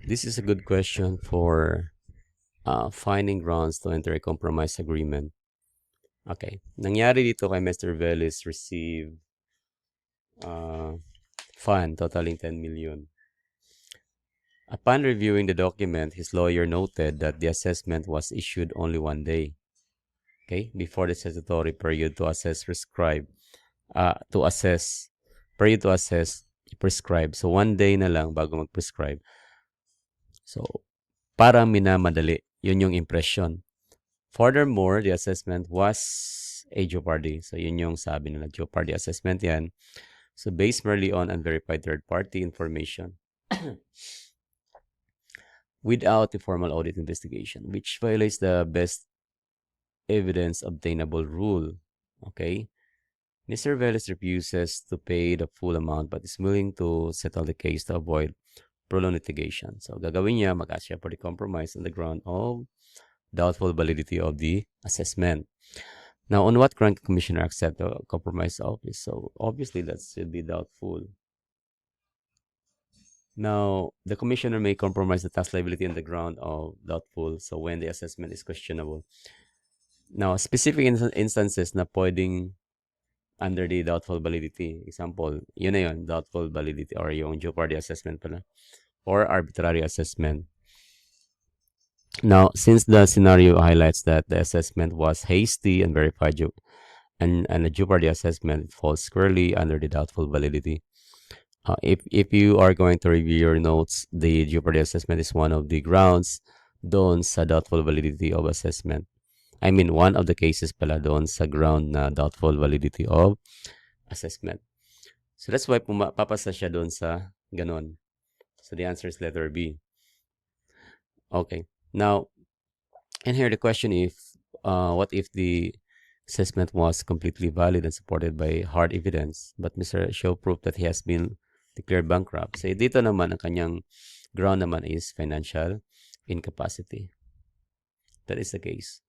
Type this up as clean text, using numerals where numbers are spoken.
This is a good question for finding grounds to enter a compromise agreement. Okay. Nangyari dito kay Mr. Velis receive fund totaling 10 million. Upon reviewing the document, his lawyer noted that the assessment was issued only one day, okay, before the statutory period to assess prescribe. So, one day na lang bago mag-prescribe. So, parang minamadali. Yun yung impression. Furthermore, the assessment was a jeopardy. So, yun yung sabi nila, jeopardy assessment yan. So, based merely on unverified third-party information without a formal audit investigation, which violates the best evidence obtainable rule. Okay? Mr. Velis refuses to pay the full amount but is willing to settle the case to avoid prolonged litigation. So, gagawin niya, mag-ask siya for the compromise on the ground of doubtful validity of the assessment. Now, on what ground can commissioner accept the compromise office? So, obviously, that should be doubtful. Now, the commissioner may compromise the tax liability on the ground of doubtful. So, when the assessment is questionable. Now, specific instances na pwedeng under the doubtful validity. Example, yun na yun, doubtful validity or yung jeopardy assessment pala. Or arbitrary assessment. Now, since the scenario highlights that the assessment was hasty and verified and a jeopardy assessment falls squarely under the doubtful validity. If you are going to review your notes, the jeopardy assessment is one of the grounds doon sa doubtful validity of assessment. I mean, one of the cases pala doon sa ground na doubtful validity of assessment. So that's why papasa siya doon sa ganon. So the answer is letter B. Okay. Now, and here the question if, what if the assessment was completely valid and supported by hard evidence, but Mr. Show proved that he has been declared bankrupt. So dito naman, ang kanyang ground naman is financial incapacity. That is the case.